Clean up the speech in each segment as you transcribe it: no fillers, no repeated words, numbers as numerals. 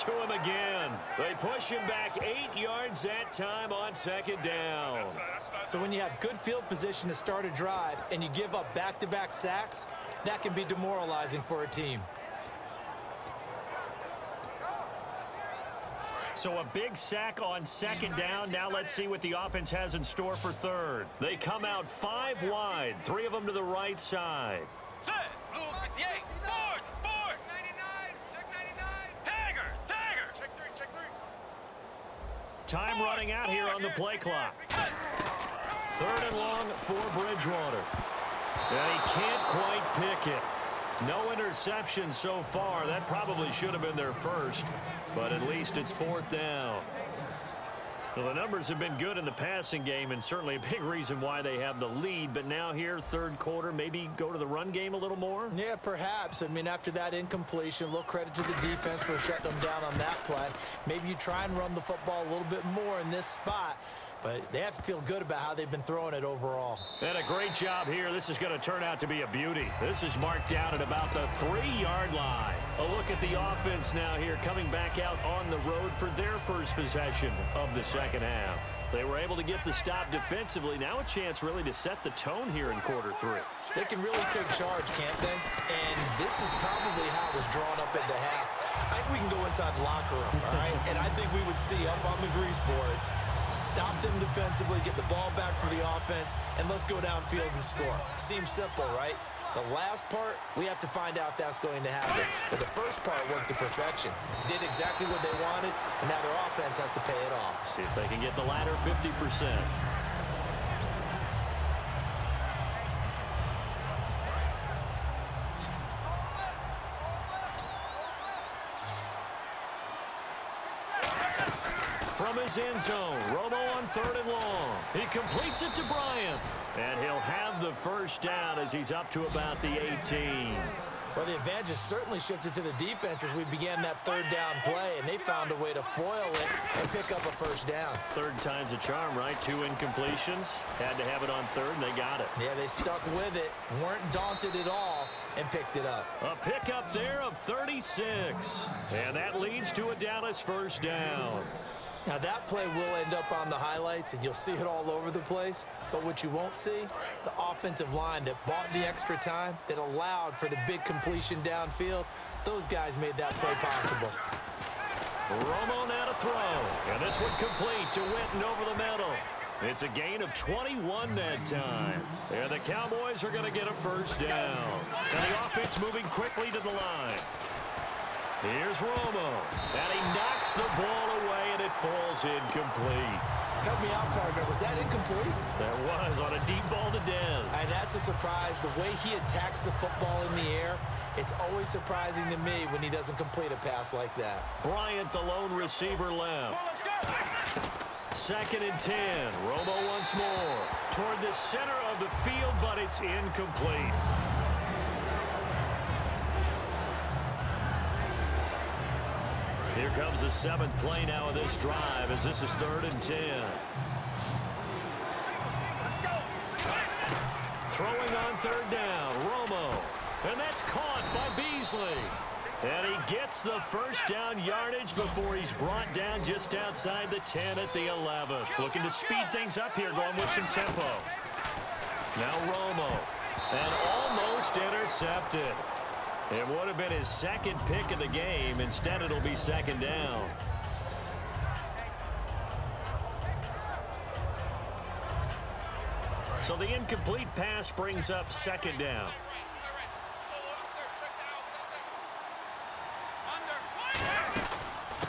to him again. They push him back 8 yards that time on second down. So when you have good field position to start a drive and you give up back-to-back sacks, that can be demoralizing for a team. So a big sack on second down. Now let's see what the offense has in store for third. They come out 5 wide, 3 of them to the right side. Time running out here on the play clock. 3rd and long for Bridgewater. And he can't quite pick it. No interception so far. That probably should have been their first, but at least it's 4th down. Well, the numbers have been good in the passing game and certainly a big reason why they have the lead. But now here, 3rd quarter, maybe go to the run game a little more? Yeah, perhaps. I mean, after that incompletion, a little credit to the defense for shutting them down on that play. Maybe you try and run the football a little bit more in this spot. But they have to feel good about how they've been throwing it overall. And a great job here. This is going to turn out to be a beauty. This is marked down at about the 3-yard line. A look at the offense now here, coming back out on the road for their first possession of the second half. They were able to get the stop defensively. Now a chance really to set the tone here in quarter 3. They can really take charge, can't they? And this is probably how it was drawn up at the half. I think we can go inside the locker room, all right? And I think we would see up on the grease boards, stop them defensively, get the ball back for the offense, and let's go downfield and score. Seems simple, right? The last part, we have to find out if that's going to happen. But the first part worked to perfection. Did exactly what they wanted, and now their offense has to pay it off. See if they can get the latter 50%. From his end zone, Romo on 3rd and long. He completes it to Bryant. And he'll have the first down as he's up to about the 18. Well, the advantage has certainly shifted to the defense as we began that 3rd down play, and they found a way to foil it and pick up a first down. 3rd time's a charm, right? 2 incompletions. Had to have it on 3rd, and they got it. Yeah, they stuck with it, weren't daunted at all, and picked it up. A pickup there of 36. And that leads to a Dallas first down. Now, that play will end up on the highlights, and you'll see it all over the place. But what you won't see, the offensive line that bought the extra time, that allowed for the big completion downfield, those guys made that play possible. Romo now to throw. And this one complete to Witten over the middle. It's a gain of 21 that time. And the Cowboys are going to get a first down. And the offense moving quickly to the line. Here's Romo, and he knocks the ball away, and it falls incomplete. Help me out, partner. Was that incomplete? That was on a deep ball to Dez. And that's a surprise. The way he attacks the football in the air, it's always surprising to me when he doesn't complete a pass like that. Bryant, the lone receiver, left. 2nd and 10. Romo once more toward the center of the field, but it's incomplete. Here comes the 7th play now of this drive as this is 3rd and 10. Let's go. Throwing on 3rd down, Romo. And that's caught by Beasley. And he gets the first down yardage before he's brought down just outside the 10 at the 11. Looking to speed things up here, going with some tempo. Now Romo. And almost intercepted. It would have been his 2nd pick of the game. Instead, it'll be 2nd down. So the incomplete pass brings up 2nd down.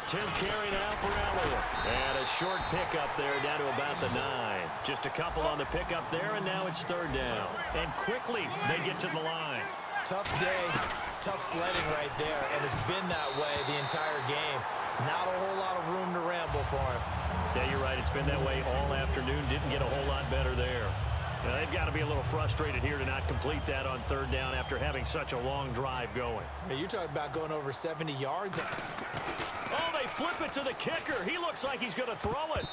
Tenth carry now for Elliott. And a short pickup there down to about the 9. Just a couple on the pickup there, and now it's 3rd down. And quickly they get to the line. Tough day, tough sledding right there, and it's been that way the entire game. Not a whole lot of room to ramble for him. Yeah, you're right. It's been that way all afternoon. Didn't get a whole lot better there. Now, they've got to be a little frustrated here to not complete that on 3rd down after having such a long drive going. Hey, you're talking about going over 70 yards. Oh, they flip it to the kicker. He looks like he's going to throw it.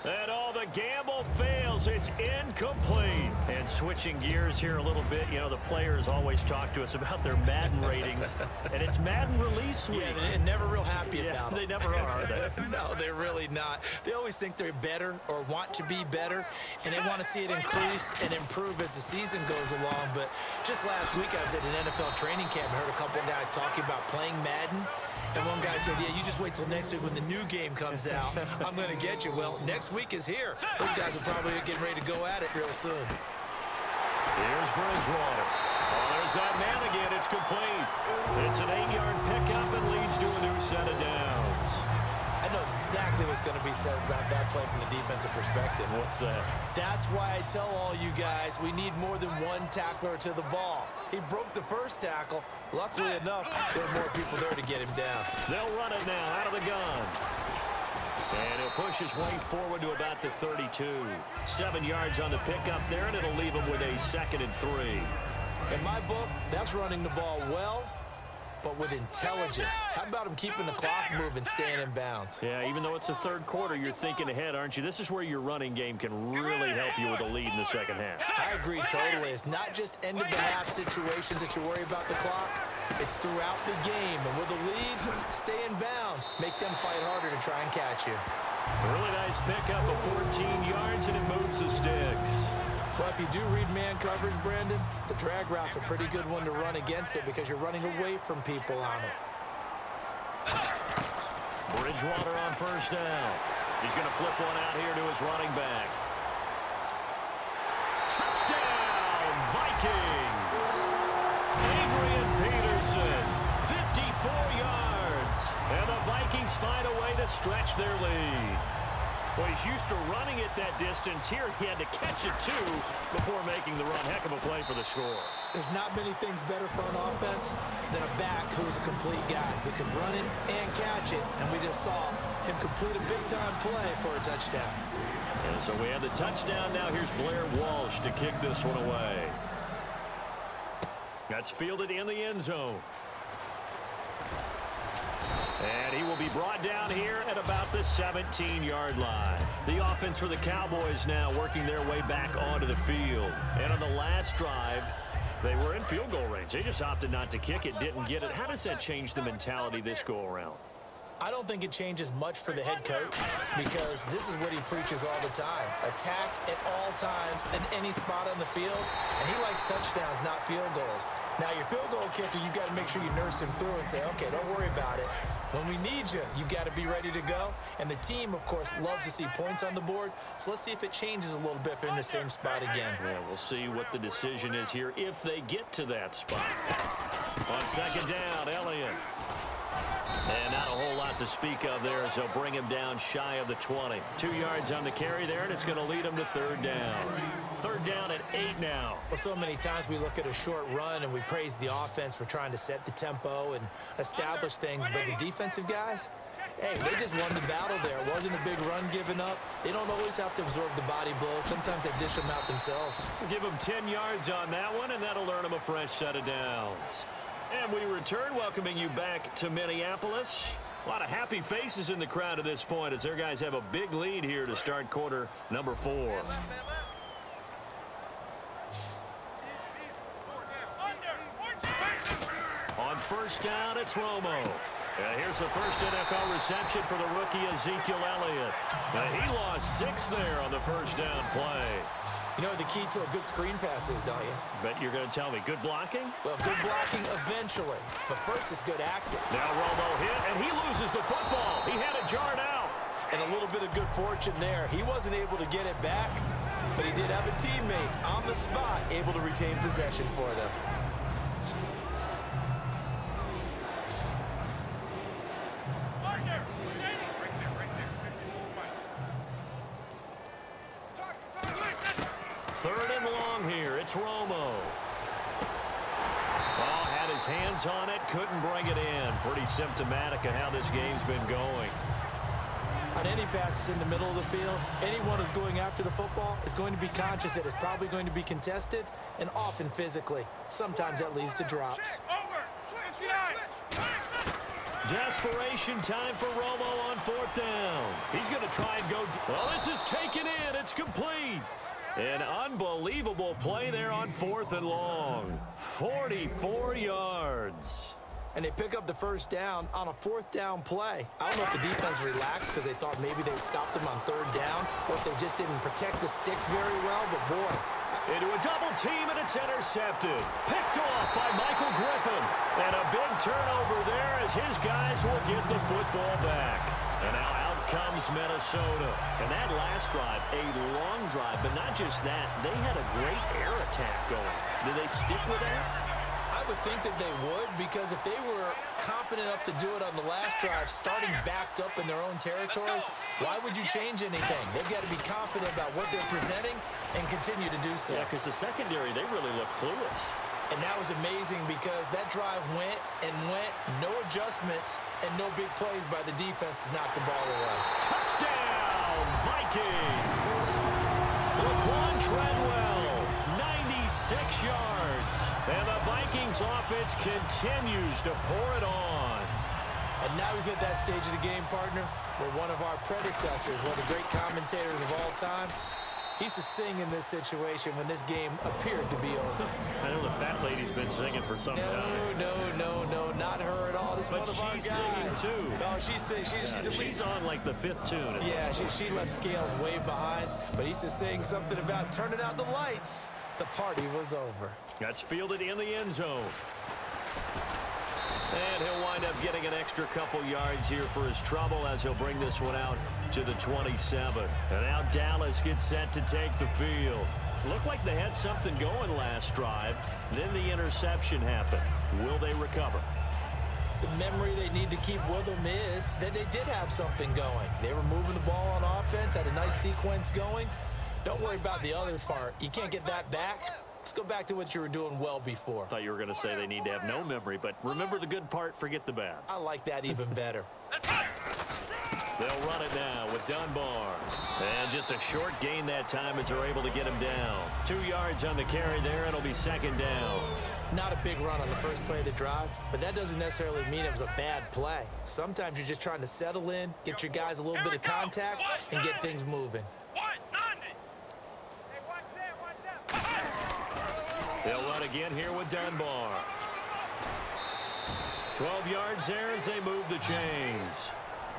And all the gamble fails. It's incomplete. And switching gears here a little bit, you know, the players always talk to us about their Madden ratings. And it's Madden release week. Yeah, they're never real happy about it. They never are they? No, they're really not. They always think they're better or want to be better, and they want to see it increase and improve as the season goes along. But just last week, I was at an NFL training camp and heard a couple guys talking about playing Madden. And one guy said, yeah, you just wait till next week when the new game comes out. I'm going to get you. Well, next week is here. Those guys are probably getting ready to go at it real soon. Here's Bridgewater. Oh, there's that man again. It's complete. It's an 8-yard pickup and leads to a new set of downs. I know exactly what's going to be said about that play from the defensive perspective. What's that? That's why I tell all you guys we need more than one tackler to the ball. He broke the first tackle. Luckily enough, there are more people there to get him down. They'll run it now out of the gun. And he'll push his way forward to about the 32. 7 yards on the pickup there, and it'll leave him with a 2nd and 3. In my book, that's running the ball well, but with intelligence. How about him keeping the clock moving, staying in bounds? Yeah, even though it's the third quarter, you're thinking ahead, aren't you? This is where your running game can really help you with a lead in the second half. I agree totally. It's not just end-of-the-half situations that you worry about the clock. It's throughout the game. And with a lead, stay in bounds. Make them fight harder to try and catch you. A really nice pickup of 14 yards, and it moves the sticks. Well, if you do read man coverage, Brandon, the drag route's a pretty good one to run against it because you're running away from people on it. Bridgewater on first down. He's going to flip one out here to his running back. Touchdown, Vikings! Adrian Peterson, 54 yards. And the Vikings find a way to stretch their lead. Well, he's used to running it that distance. Here he had to catch it, too, before making the run. Heck of a play for the score. There's not many things better for an offense than a back who's a complete guy who can run it and catch it. And we just saw him complete a big-time play for a touchdown. And so we have the touchdown. Now here's Blair Walsh to kick this one away. That's fielded in the end zone. And he will be brought down here at about the 17-yard line. The offense for the Cowboys now working their way back onto the field. And on the last drive, they were in field goal range. They just opted not to kick it, didn't get it. How does that change the mentality this go-around? I don't think it changes much for the head coach because this is what he preaches all the time. Attack at all times in any spot on the field, and he likes touchdowns, not field goals. Now, your field goal kicker, you got to make sure you nurse him through and say, okay, don't worry about it. When we need you, you've got to be ready to go. And the team, of course, loves to see points on the board. So let's see if it changes a little bit if they're in the same spot again. Yeah, we'll see what the decision is here if they get to that spot. On second down, Elliott. And not a whole lot to speak of there as they'll bring him down shy of the 20. 2 yards on the carry there, and it's going to lead him to third down. Third down at 8 now. Well, so many times we look at a short run and we praise the offense for trying to set the tempo and establish things, but the defensive guys, hey, they just won the battle there. It wasn't a big run given up. They don't always have to absorb the body blows. Sometimes they dish them out themselves. Give them 10 yards on that one, and that'll earn them a fresh set of downs. And we return, welcoming you back to Minneapolis. A lot of happy faces in the crowd at this point as their guys have a big lead here to start quarter number 4. On first down, it's Romo. Here's the first NFL reception for the rookie Ezekiel Elliott. He lost 6 there on the first down play. You know what the key to a good screen pass is, don't you? Bet you're going to tell me. Good blocking? Well, good blocking eventually. But first is good acting. Now Romo hit, and he loses the football. He had it jarred out. And a little bit of good fortune there. He wasn't able to get it back, but he did have a teammate on the spot able to retain possession for them. Third and long here. It's Romo. Oh, had his hands on it. Couldn't bring it in. Pretty symptomatic of how this game's been going. On any passes in the middle of the field, anyone who's going after the football is going to be conscious that it's probably going to be contested and often physically. Sometimes that leads to drops. Desperation time for Romo on 4th down. He's going to try and go. Well, this is taken in. It's complete. An unbelievable play there on 4th and long. 44 yards. And they pick up the first down on a 4th down play. I don't know if the defense relaxed because they thought maybe they'd stopped them on 3rd down, or if they just didn't protect the sticks very well, but boy. Into a double team, and it's intercepted. Picked off by Michael Griffin. And a big turnover there as his guys will get the football back. And now out comes Minnesota. And that last drive, a long drive, but not just that. They had a great air attack going. Did they stick with that? I would think that they would, because if they were confident enough to do it on the last drive, starting backed up in their own territory, why would you change anything? They've got to be confident about what they're presenting and continue to do so. Yeah, because the secondary, they really look clueless. And that was amazing because that drive went and went, no adjustments, and no big plays by the defense to knock the ball away. Touchdown, Vikings! Laquan Treadwell, 96 yards. And the Vikings offense continues to pour it on. And now we've hit that stage of the game, partner, where one of our predecessors, one of the great commentators of all time, he used to sing in this situation when this game appeared to be over. I know the fat lady's been singing for some time. No, not her at all. This is one of our guys. But she's singing, too. No, she's on, like, the 5th tune. Yeah, she left Scales way behind, but he used to sing something about turning out the lights. The party was over. That's fielded in the end zone. And he'll wind up getting an extra couple yards here for his trouble as he'll bring this one out to the 27. And now Dallas gets set to take the field. Looked like they had something going last drive. Then the interception happened. Will they recover? The memory they need to keep with them is that they did have something going. They were moving the ball on offense, had a nice sequence going. Don't worry about the other part. You can't get that back. Let's go back to what you were doing well before. I thought you were going to say they need to have no memory, but remember the good part, forget the bad. I like that even better. They'll run it now with Dunbar. And just a short gain that time as they're able to get him down. 2 yards on the carry there. It'll be 2nd down. Not a big run on the first play of the drive, but that doesn't necessarily mean it was a bad play. Sometimes you're just trying to settle in, get your guys a little bit of contact, and get things moving. They'll run again here with Dunbar. 12 yards there as they move the chains.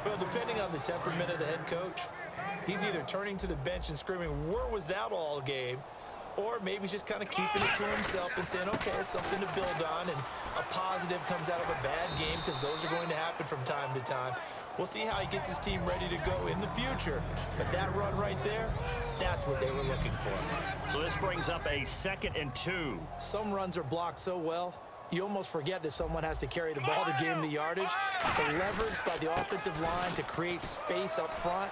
Well, depending on the temperament of the head coach, he's either turning to the bench and screaming, "Where was that all game?" Or maybe he's just kind of keeping it to himself and saying, okay, it's something to build on, and a positive comes out of a bad game, because those are going to happen from time to time. We'll see how he gets his team ready to go in the future. But that run right there, that's what they were looking for. So this brings up a 2nd and 2. Some runs are blocked so well, you almost forget that someone has to carry the ball to gain the yardage. The leverage by the offensive line to create space up front,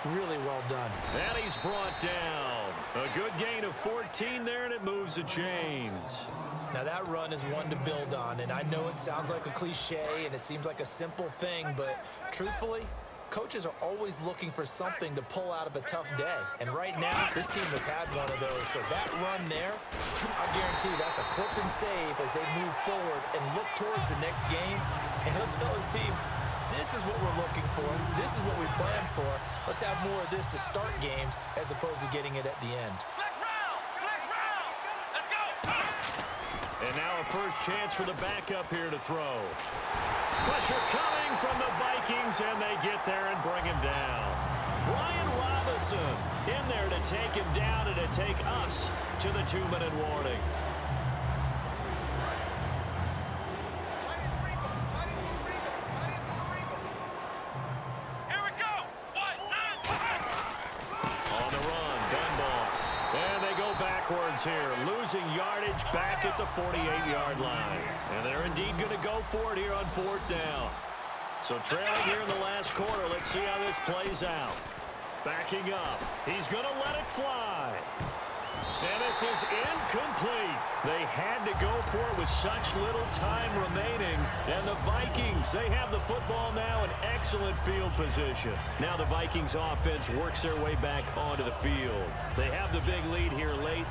really well done. And he's brought down. A good gain of 14 there, and it moves the chains. Now that run is one to build on, and I know it sounds like a cliche and it seems like a simple thing, but truthfully, coaches are always looking for something to pull out of a tough day. And right now, this team has had one of those. So that run there, I guarantee that's a clip and save as they move forward and look towards the next game. And he'll tell his team, this is what we're looking for. This is what we planned for. Let's have more of this to start games as opposed to getting it at the end. And now a first chance for the backup here to throw. Pressure coming from the Vikings, and they get there and bring him down. Ryan Robinson in there to take him down and to take us to the 2-minute warning. Here, losing yardage back at the 48-yard line. And they're indeed going to go for it here on 4th down. So trailing here in the last quarter, let's see how this plays out. Backing up. He's going to let it fly. And this is incomplete. They had to go for it with such little time remaining. And the Vikings, they have the football now in excellent field position. Now the Vikings offense works their way back onto the field. They have the big lead here late.